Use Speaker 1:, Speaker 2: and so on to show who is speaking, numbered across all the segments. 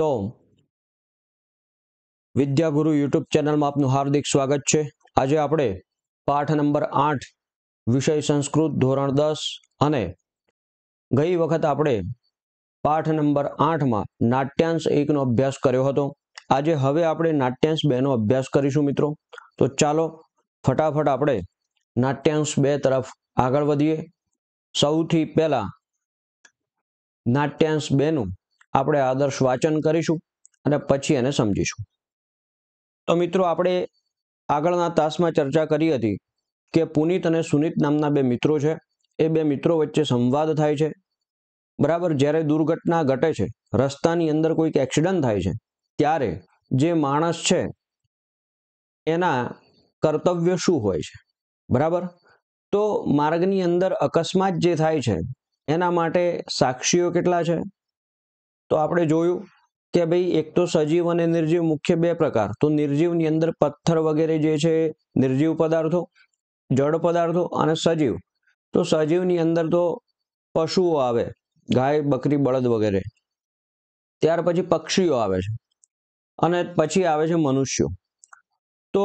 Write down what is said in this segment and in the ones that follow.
Speaker 1: तो Vidyaguru YouTube channel में आपनु हार्दिक स्वागत है। आज आपणे पाठ नंबर 8 विषय संस्कृत धोरण 10 अने गई वखत आपणे पाठ नंबर 8 में नाट्यांश 1 नो अभ्यास कर्यो हतो। आज हवे आपणे नाट्यांश 2 नो अभ्यास करीशुं मित्रों। तो चालो फटाफट आपणे नाट्यांश 2 तरफ आगळ वधीए। सौथी पहेला नाट्यांश 2 नुं आपणे आदर्श वाचन करीशुं अने पछी एने समजीशुं। तो मित्रों आपणे आगळना तासमां चर्चा करी हती के पुनीत अने सुनीत नामना बे मित्रों छे। ए बे मित्रों वच्चे संवाद थाय छे। बराबर ज्यारे दुर्घटना घटे छे, रस्तानी अंदर कोईक एक्सिडન્ટ थाय छे, त्यारे जे माणस छे एना कर्तव्य शुं होय छे। बराबर तो मार्गनी अंदर अकस्मात जे थाय छे एना माटे साक्षीओ केटला छे। तो आपणे जोयुं के भाई एक तो सजीव और निर्जीव मुख्य बे प्रकार। तो निर्जीव नी अंदर पत्थर वगैरह जे छे निर्जीव पदार्थों, जड़ पदार्थों और सजीव। तो सजीव नी अंदर तो पशुओ आवे, गाय बकरी बळद वगैरह। त्यार पछी पक्षीओ आवे छे अने पछी आवे छे मनुष्यो। तो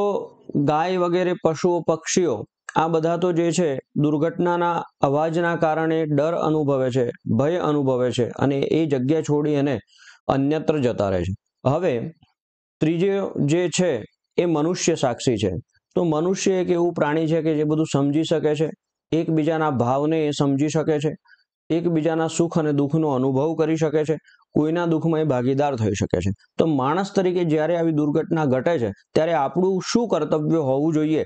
Speaker 1: गाय वगैरह पशुओ पक्षीओ आ बधा तो जे छे दुर्घटनाना अवाजना कारणे डर अनुभवे छे, भय अनुभवे छे अने ए जग्या छोड़ी अने अन्यत्र जता रहे छे। हवे त्रीजे जे छे ए मनुष्य साक्षी छे। तो मनुष्य एक एवुं प्राणी छे के जे बधुं समजी शके छे, एकबीजाना भावने ए समजी शके छे, एकबीजाना सुख अने दुःखनो अनुभव करी शके छे, कोईना दुःखमां भागीदार थई शके छे। तो माणस तरीके ज्यारे आवी दुर्घटना घटे छे त्यारे आपणुं शुं कर्तव्य होवुं जोईए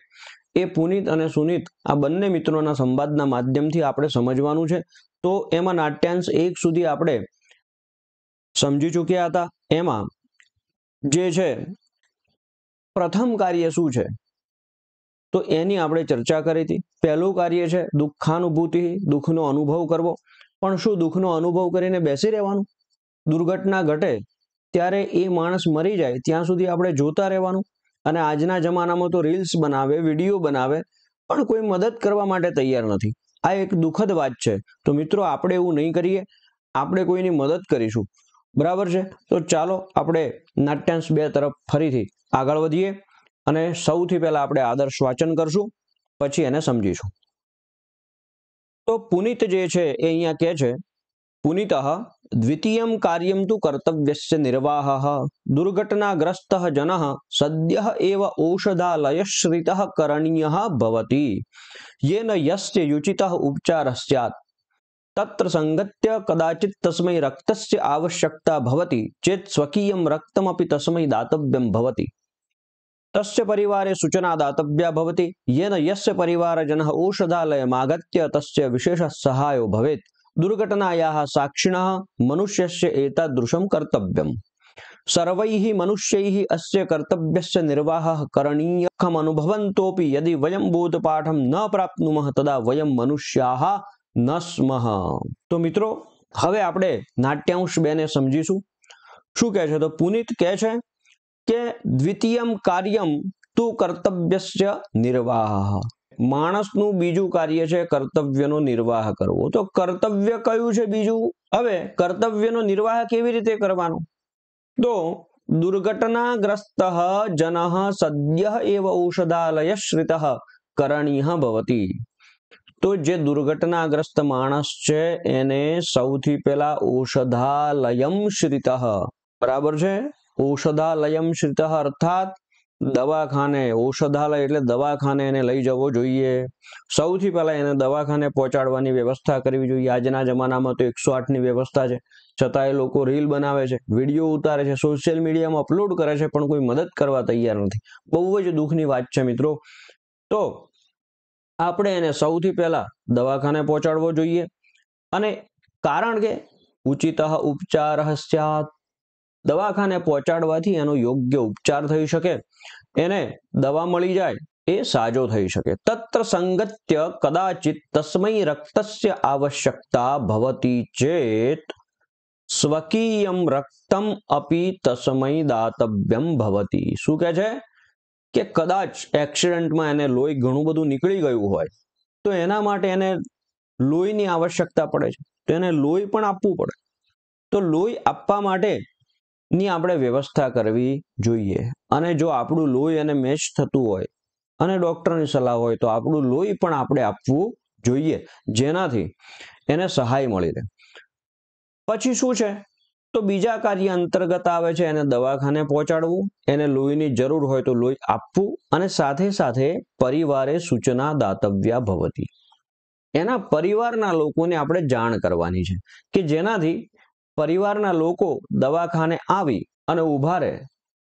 Speaker 1: ए पुनीत अने सुनीत आ बंने मित्रोना संवादना माध्यमथी आपणे समजवानुं छे। तो एमां नाट्यांश 1 सुधी आपणे समझी चूक्या था। एमां जे छे प्रथम कार्य शुं छे तो एनी आपणे चर्चा करी थी। पहेलुं कार्य छे दुःखानुभूति, दुःखनो अनुभव करवो। पण शुं दुःखनो अनुभव करीने बेसी रहेवानुं? दुर्घटना घटे त्यारे ए माणस मरी जाए त्यां सुधी आपणे जोता रहेवानुं? अने आजना जमानामां तो रील्स बनावे, विडियो बनावे, पण कोई मदद करवा माटे तैयार नथी। आ एक दुखद वात छे। तो मित्रों आपणे एवुं नहीं करीए, आपणे कोईनी मदद करीशुं। बराबर है। तो चलो आपणे नाट्यांश 2 तरफ फरीथी आगळ वधीए अने सौथी पहेला आपणे आदर्श वाचन करशुं, पछी एने समजीशुं। तो पुनीत जे छे ए अहींया कहे छे पुनीतः द्वितीयं कार्यं तु कर्तव्यस्य निर्वाहः दुर्घटनाग्रस्तः जनः सद्यः एव औषधालयश्रितः करणीयः भवति येन यस्य युचितः उपचारः स्यात् तत्र संगत्य कदाचित् तस्मै रक्तस्य आवश्यकता भवति चेत् स्वकीयं रक्तमपि तस्मै दातव्यं भवति। तस्य परिवारे सूचना दातव्या भवति येन यस्य परिवारजनः औषधालयमागत्य तस्य विशेषः सहायो भवेत्। दुर्घटनायाः साक्षिणः मनुष्यस्य एतादृशं कर्तव्यम्। सर्वैः मनुष्यैः अस्य कर्तव्यस्य निर्वाहः करणीयः अनुभवन्तोपि यदि वयं बोधपाठं न प्राप्नुमः तदा वयं मनुष्याः न स्मः। तो मित्रों हवे आपणे नाट्यांश 2 ने समजीशुं। शुं कहे छे? तो पुनीत कहे छे के द्वितीयं कार्यं तु कर्तव्यस्य निर्वाहः। माणसनुं बीजुं कार्य छे कर्तव्यनो निर्वाह करवो। तो कर्तव्य कयुं छे बीजुं? हवे कर्तव्यनो निर्वाह केवी रीते करवानो? तो दुर्घटनाग्रस्तः जनः सद्यः एव औषधालयश्रितः करणीयः भवति। तो जे दुर्घटनाग्रस्त माणस छे एने सौथी पहेला औषधालयम श्रितः। बराबर छे? औषधालयम श्रितः अर्थात दवाखाने, औषधालय एटले दवाखाने एने लई जवो जोईए। सौथी पहेला एने दवाखाने पहोंचाडवानी व्यवस्था करवी जोईए। आजना जमानामां तो 108 नी व्यवस्था छे, छतां ए लोको रील बनावे छे, विडियो उतारे छे, सोशियल मीडियामां अपलोड करे छे, पण कोई मदद करवा तैयार नथी। बहु ज दुःखनी वात छे मित्रों। तो આપણે એને સૌથી પહેલા દવાખાને પહોંચાડવો જોઈએ અને કારણ કે ઉચિતઃ ઉપચારઃ સ્યાत् દવાખાને પહોંચાડવાથી એનો યોગ્ય ઉપચાર થઈ શકે, એને દવા મળી જાય, એ સાજો થઈ શકે। તત્ર સંગત્ય કદાચિત તસ્मै રક્તસ્ય આવશ્યકતા ભવતિ ચેત સ્વકીયમ રક્તમ અપી તસ્मै દાતવ્યમ ભવતિ। શું કહે છે કે કદાચ એક્સિડન્ટમાં એને લોહી ઘણું બધું નીકળી ગયું હોય તો એના માટે એને લોહીની આવશ્યકતા પડે છે, તો એને લોહી પણ આપવું પડે। તો લોહી આપવા માટે ની આપણે વ્યવસ્થા કરવી જોઈએ. અને જો આપણું લોહી અને મેચ થતું હોય અને ડોક્ટરની સલાહ હોય તો આપણું લોહી પણ આપણે આપવું જોઈએ, જેનાથી એને સહાય મળી રહે. પછી શું છે તો બીજા કાર્ય અંતર્ગત આવે છે એને દવાખાને પહોંચાડવું, એને લોહીની જરૂર હોય તો લોહી આપવું, અને સાથે સાથે પરિવારે સૂચના દાતવ્યા ભવતી, એના પરિવારના લોકોને આપણે જાણ કરવાની છે કે જેનાથી પરિવારના લોકો દવાખાને આવી અને ઊભા રહે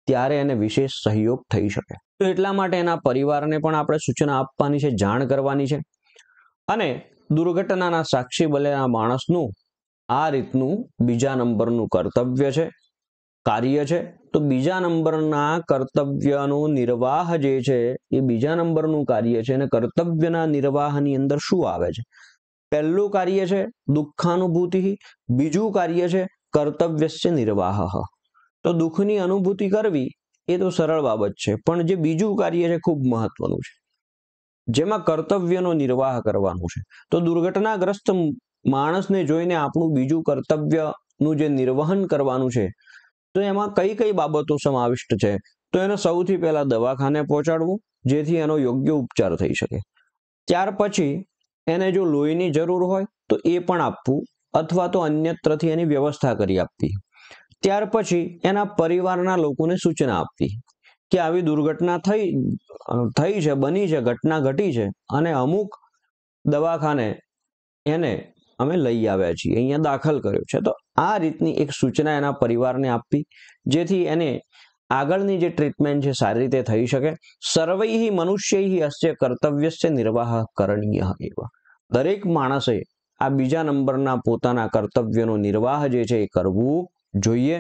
Speaker 1: ત્યારે એને વિશેષ સહયોગ થઈ શકે. તો એટલા માટે એના પરિવારને પણ આપણે સૂચના આપવાની છે, જાણ કરવાની છે. અને દુર્ઘટનાના સાક્ષી બનેલા માણસનું આ રીતનું બીજા નંબરનું કર્તવ્ય છે, કાર્ય છે. તો બીજા નંબરના કર્તવ્યનો નિર્વાહ જે છે એ બીજા નંબરનું કાર્ય છે, અને કર્તવ્યના નિર્વાહની અંદર શું આવે છે? પહેલું કાર્ય છે દુઃખાનુભૂતિ, બીજું કાર્ય છે કર્તવ્યસ્ય નિર્વાહ. તો દુઃખની અનુભૂતિ કરવી એ તો સરળ બાબત છે, પણ જે બીજું કાર્ય છે ખૂબ મહત્વનું છે, જેમાં કર્તવ્યનો નિર્વાહ કરવાનું છે. તો દુર્ઘટનાગ્રસ્ત માણસને જોઈને આપણું બીજું કર્તવ્યનું જે નિર્વહન કરવાનું છે, તો એમાં કઈ કઈ બાબતો સમાવિષ્ટ છે? તો એને સૌથી પહેલા દવાખાને પહોંચાડવું, જેથી એનો યોગ્ય ઉપચાર થઈ શકે. ત્યાર પછી એને જો લોહીની જરૂર હોય તો એ પણ આપવું, અથવા તો અન્યત્રથી એની વ્યવસ્થા કરી આપવી. ત્યાર પછી એના પરિવારના લોકોને સૂચના આપવી કે આવી દુર્ઘટના થઈ છે, બની છે, ઘટના ઘટી છે, અને અમુક દવાખાને એને અમે લઈ આવ્યા છીએ, અહીંયા દાખલ કર્યો છે. તો આ રીતની એક સૂચના એના પરિવારને આપવી, જેથી એને આગળની જે ટ્રીટમેન્ટ છે સારી રીતે થઈ શકે. સર્વૈઃ મનુષ્યૈઃ અસ્ય કર્તવ્યસ્ય નિર્વાહ કરણીય એવ. દરેક માણસે આ બીજા નંબરના પોતાના કર્તવ્યનો નિર્વાહ જે છે એ કરવું જોઈએ.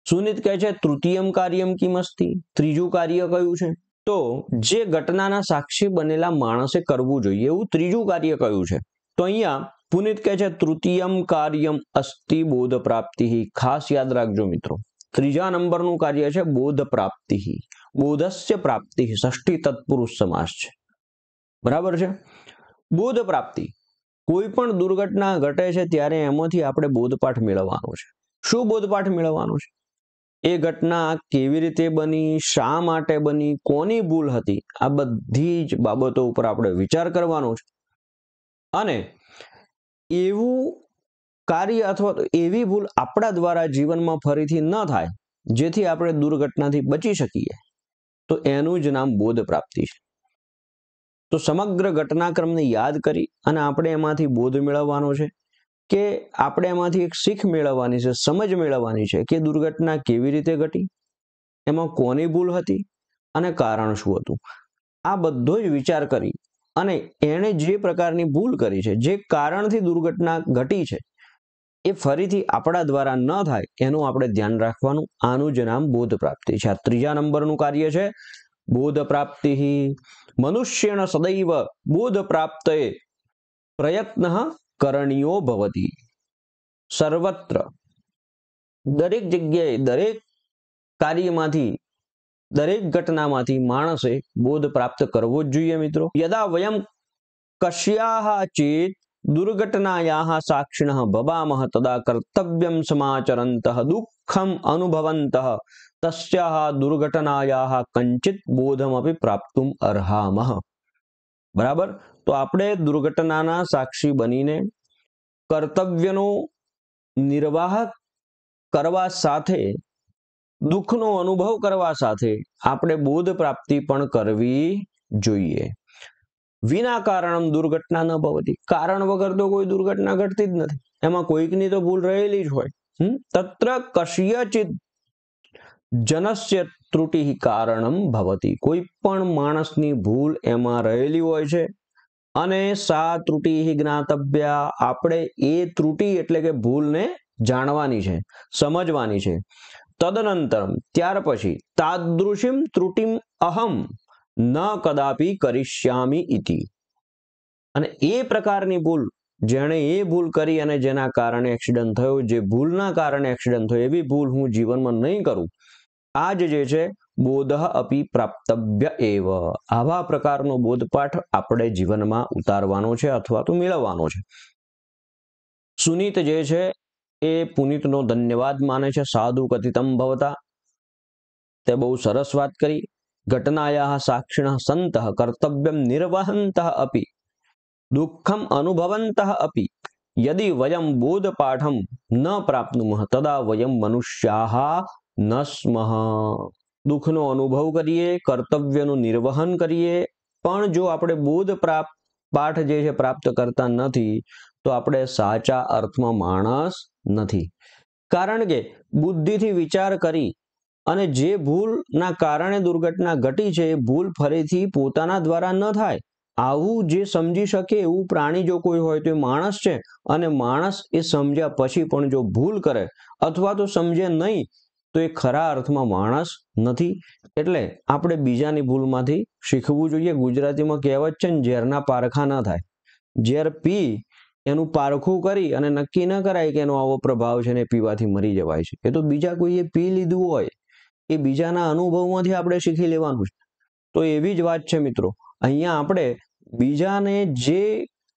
Speaker 1: સુનિત કહે છે તૃતીયમ કાર્યમ કિમસ્તિ, ત્રીજું કાર્ય કયું છે? તો જે ઘટનાના સાક્ષી બનેલા માણસે કરવું જોઈએ એવું ત્રીજું કાર્ય કયું છે? તો અહીંયા પુનિત કહે છે તૃતીયમ કાર્યમ અસ્તિ બોધ પ્રાપ્તિ. ખાસ યાદ રાખજો મિત્રો, ત્રીજા નંબરનું કાર્ય છે બોધ પ્રાપ્તિ. બોધસ્ય પ્રાપ્તિ, ષષ્ઠી તત્પુરુષ સમાસ છે, બરાબર છે. બોધ પ્રાપ્તિ, કોઈ પણ દુર્ઘટના ઘટે છે ત્યારે એમાંથી આપણે બોધપાઠ મેળવવાનો છે. શું બોધપાઠ મેળવવાનો છે? એ ઘટના કેવી રીતે બની, શા માટે બની, કોની ભૂલ હતી, આ બધી જ બાબતો ઉપર આપણે વિચાર કરવાનો છે. અને એવું કાર્ય અથવા તો એવી ભૂલ આપણા દ્વારા જીવનમાં ફરીથી ન થાય, જેથી આપણે દુર્ઘટનાથી બચી શકીએ, તો એનું જ નામ બોધ પ્રાપ્તિ છે. તો સમગ્ર ઘટનાક્રમને યાદ કરી અને આપણે એમાંથી બોધ મેળવવાનો છે, કે આપણે એમાંથી એક શીખ મેળવવાની છે, સમજ મેળવવાની છે કે દુર્ઘટના કેવી રીતે ઘટી, એમાં કોની ભૂલ હતી અને કારણ શું હતું. આ બધો જ વિચાર કરી અને એણે જે પ્રકારની ભૂલ કરી છે, જે કારણથી દુર્ઘટના ઘટી છે, એ ફરીથી આપણા દ્વારા ન થાય એનું આપણે ધ્યાન રાખવાનું. આનું જ નામ બોધ પ્રાપ્તિ છે. આ ત્રીજા નંબરનું કાર્ય છે બોધ પ્રાપ્તિ. મનુષ્યણ સદૈવ બોધ પ્રાપ્તયે પ્રયત્ન કરણીયો ભવતી. સર્વત્ર, દરેક જગ્યાએ, દરેક કાર્યમાંથી, દરેક ઘટનામાંથી માણસે બોધ પ્રાપ્ત કરવો જ જોઈએ મિત્રો. યદા વયમ કશ્યાહ ચેત દુર્ઘટનાયાહ સાક્ષિણઃ ભવામઃ તદા કર્તવ્યમ સમાચરંતઃ દુઃખમ અનુભવંતઃ તસ્યાહ દુર્ઘટનાયાહ કંચિત બોધમપી પ્રાપ્તુમ અર્હામઃ. બરાબર. તો આપણે દુર્ઘટનાના સાક્ષી બનીને કર્તવ્યનો નિર્વાહ કરવા સાથે, દુઃખનો અનુભવ કરવા સાથે આપણે બોધ પ્રાપ્તિ પણ કરવી જોઈએ. વિના કારણમ દુર્ઘટના ન ભવતી, કારણ વગર તો કોઈ દુર્ઘટના ઘટતી જ નથી, એમાં કોઈકની તો ભૂલ રહેલી જ હોય. તત્ર કસ્યચિત જનસ્ય ત્રુટિ કારણમ ભવતી, કોઈ પણ માણસની ભૂલ એમાં રહેલી હોય છે, અને સા ત્રુટિ જ્ઞાતવ્યા, આપણે એ ત્રુટિ એટલે કે ભૂલને જાણવાની છે, સમજવાની છે. તદનંતરમ, ત્યાર પછી તાદૃશીમ ત્રુટિમ અહમ ન કદાપી કરિષ્યામિ ઇતિ. અને એ પ્રકારની ભૂલ, જેણે એ ભૂલ કરી અને જેના કારણે એક્સિડન્ટ થયો, જે ભૂલના કારણે એક્સિડન્ટ થયો, એવી ભૂલ હું જીવનમાં નહીં કરું. આ જે છે બોધ અપી પ્રાપ્તવ્ય એવ. આવા પ્રકારનો બોધપાઠ આપણે જીવનમાં ઉતારવાનો છે અથવા તો મેળવવાનો છે. સુનીત જે છે એ પુનિતનો ધન્યવાદ માને છે. સાધુ કથિતમ ભવતા, તે બહુ સરસ વાત કરી. ઘટનાયાઃ સાક્ષિણઃ સંતઃ કર્તવ્યમ નિર્વહन्तઃ અપि દુઃખમ અનુભવन्तઃ અપि યદિ વયમ બોધપાઠમ ન પ્રાપ્નુમઃ તદા વયમ મનુષ્યાઃ ન સ્મઃ. દુઃખનો અનુભવ કરીએ, કર્તવ્યનું નિર્વહન કરીએ, પણ જો આપણે બોધ પાઠ જે છે પ્રાપ્ત કરતા નથી તો આપણે સાચા અર્થમાં માણસ નથી. કારણ કે બુદ્ધિથી વિચાર કરી અને જે ભૂલના કારણે દુર્ઘટના ઘટી છે એ ભૂલ ફરીથી પોતાના દ્વારા ન થાય, આવું જે સમજી શકે એવું પ્રાણી જો કોઈ હોય તો એ માણસ છે. અને માણસ એ સમજ્યા પછી પણ જો ભૂલ કરે અથવા તો સમજે નહીં તો એ ખરા અર્થમાં માણસ નથી. એટલે આપણે બીજાની ભૂલમાંથી શીખવું જોઈએ. ગુજરાતીમાં કહેવત છે ને, ઝેરના પારખા ન થાય. ઝેર પી એનું પારખું કરી અને નક્કી ન કરાય કે એનો આવો પ્રભાવ છે ને પીવાથી મરી જવાય છે. એ તો બીજા કોઈએ પી લીધું હોય, એ બીજાના અનુભવમાંથી આપણે શીખી લેવાનું છે. તો એવી જ વાત છે મિત્રો, અહીંયા આપણે બીજાને જે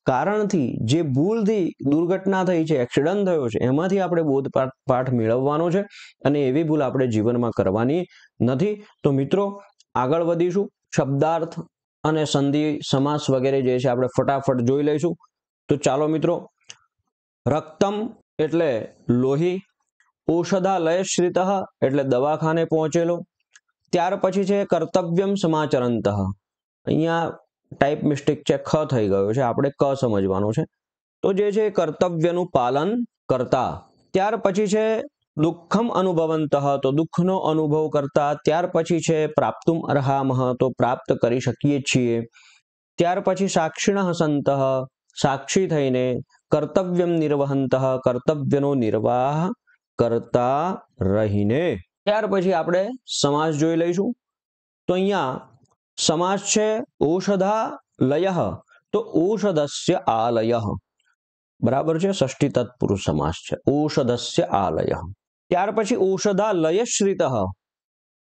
Speaker 1: કારણથી, જે ભૂલથી દુર્ઘટના થઈ છે, એક્સિડન્ટ થયો છે, એમાંથી આપણે બોધ પાઠ મેળવવાનો છે અને એવી ભૂલ આપણે જીવનમાં કરવાની નથી. તો મિત્રો આગળ વધીશું. શબ્દાર્થ અને સંધિ સમાસ વગેરે જે છે આપણે ફટાફટ જોઈ લઈશું. તો ચાલો મિત્રો. રક્તમ એટલે લોહી, ઔષધાલયશ્રિતઃ એટલે દવાખાને પહોંચેલો. ત્યાર પછી છે કર્તવ્યમ સમાચરંતઃ. અહીંયા ટાઈપ મિસ્ટેક છે, ખ થઈ ગયો છે, આપણે ક સમજવાનો છે. તો જે છે કર્તવ્યનું પાલન કરતા. ત્યાર પછી છે દુઃખમ અનુભવંતઃ, તો દુઃખનો અનુભવ કરતા. ત્યાર પછી છે પ્રાપ્તુમ અર્હામઃ, તો પ્રાપ્ત કરી શકીએ છીએ. ત્યાર પછી સાક્ષિણઃ સંતઃ, સાક્ષી થઈને. કર્તવ્યમ નિર્વહંતઃ, કર્તવ્યનો નિર્વાહ કરતા રહીને. ત્યાર પછી આપણે સમાસ જોઈ લઈશું. તો અહીંયા સમાસ છે ઔષધાલયઃ, તો ઔષધસ્ય આલયઃ. બરાબર છે, ષષ્ઠી તત્પુરુષ સમાસ છે. ઔષધસ્ય આલયઃ. ત્યાર પછી ઔષધાલયશ્રિતઃ,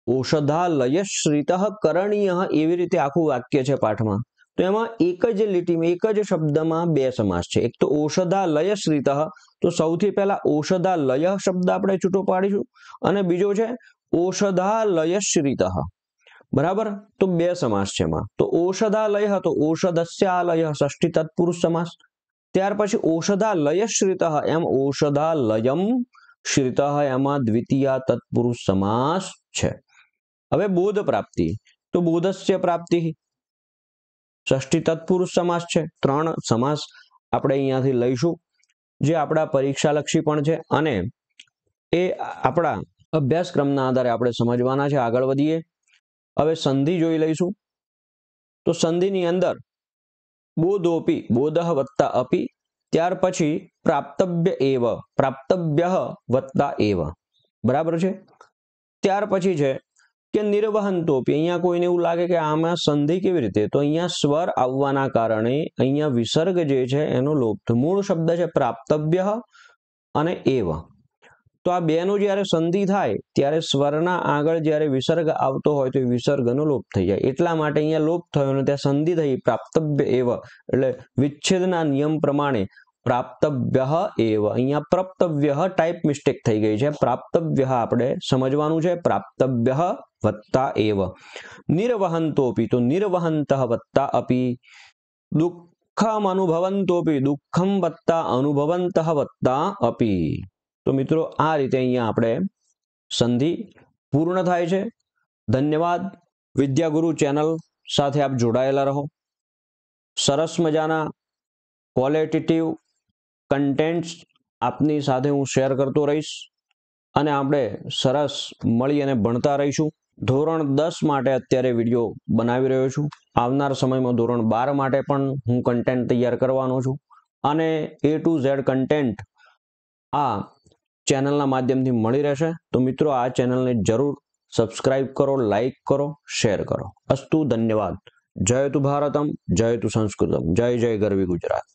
Speaker 1: ઔષધાલયશ્રિતઃ કરણીયઃ, એવી રીતે આખું વાક્ય છે પાઠમાં. તો એમાં એક જ લીટીમાં, એક જ શબ્દમાં બે સમાસ છે. એક તો ઔષધાલયશ્રિતઃ, તો સૌથી પહેલા ઔષધાલય શબ્દ આપણે છૂટો પાડીશું, અને બીજો છે ઔષધાલયશ્રિતઃ. બરાબર, તો બે સમાસ છે એમાં. તો ઔષધાલય, તો ઔષધસ્ય આલય, ષષ્ઠી તત્પુરુષ સમાસ. ત્યાર પછી ઔષધાલયશ્રિતઃ, એમ ઔષધાલયમ શ્રિતઃ, એમાં દ્વિતીય તત્પુરુષ સમાસ છે. હવે બોધ પ્રાપ્તિ, તો બોધસ્ય પ્રાપ્તિ, ષષ્ઠી તત્પુરુષ સમાસ છે. ત્રણ સમાસ આપણે અહીંયાથી લઈશું જે આપણા પરીક્ષાલક્ષી પણ છે અને એ આપણા અભ્યાસક્રમના આધારે આપણે સમજવાના છે. આગળ વધીએ. હવે સંધિ જોઈ લઈશું. તો સંધિની અંદર બોધોપી, બોધઃ વત્તા અપી. ત્યાર પછી પ્રાપ્તવ્ય એવ, પ્રાપ્તવ્ય વત્તા એવ. બરાબર છે. ત્યાર પછી છે કે નિર્વહંતોપી. અહીંયા કોઈને એવું લાગે કે આમાં સંધિ કેવી રીતે, તો અહીંયા સ્વર આવવાના કારણે અહીંયા વિસર્ગ જે છે એનો લોપ. મૂળ શબ્દ છે પ્રાપ્તવ્ય અને એવ. તો આ બેનો જ્યારે સંધિ થાય ત્યારે સ્વરના આગળ જ્યારે વિસર્ગ આવતો હોય તો એ વિસર્ગનો લોપ થઈ જાય. એટલા માટે અહીંયા લોપ થયો અને ત્યાં સંધિ થઈ પ્રાપ્તવ્ય એવ, એટલે વિચ્છેદના નિયમ પ્રમાણે પ્રાપ્તવ્ય એવ. અહીંયા પ્રપ્તવ્ય ટાઈપ મિસ્ટેક થઈ ગઈ છે. પ્રાપ્તવ્ય આપણે સમજવાનું છે. પ્રાપ્તવ્ય વત્તા એવ. નિર્વહંતોપી, તો નિર્વહંતઃ વત્તા અપી. દુઃખમ અનુભવંતોપી, દુઃખમ વત્તા અનુભવંતઃ વત્તા અપી. તો મિત્રો આ રીતે અહીંયા આપણે સંધિ પૂર્ણ થાય છે. ધન્યવાદ. વિદ્યાગુરુ ચેનલ સાથે આપ જોડાયેલા રહો. સરસ મજાના ક્વોલિટેટિવ કન્ટેન્ટ્સ આપની સાથે હું શેર કરતો રહીશ અને આપણે સરસ મળી અને ભણતા રહીશું. ધોરણ 10 માટે અત્યારે વિડીયો બનાવી રહ્યો છું. આવનાર સમયમાં ધોરણ 12 માટે પણ હું કન્ટેન્ટ તૈયાર કરવાનો છું અને A to Z કન્ટેન્ટ આ ચેનલના માધ્યમથી મળી રહેશે. તો મિત્રો આ ચેનલને જરૂર સબસ્ક્રાઇબ કરો, લાઈક કરો, શેર કરો. અસ્તુ. ધન્યવાદ. જય તુ ભારતમ, જય તુ સંસ્કૃતમ, જય જય ગરવી ગુજરાત.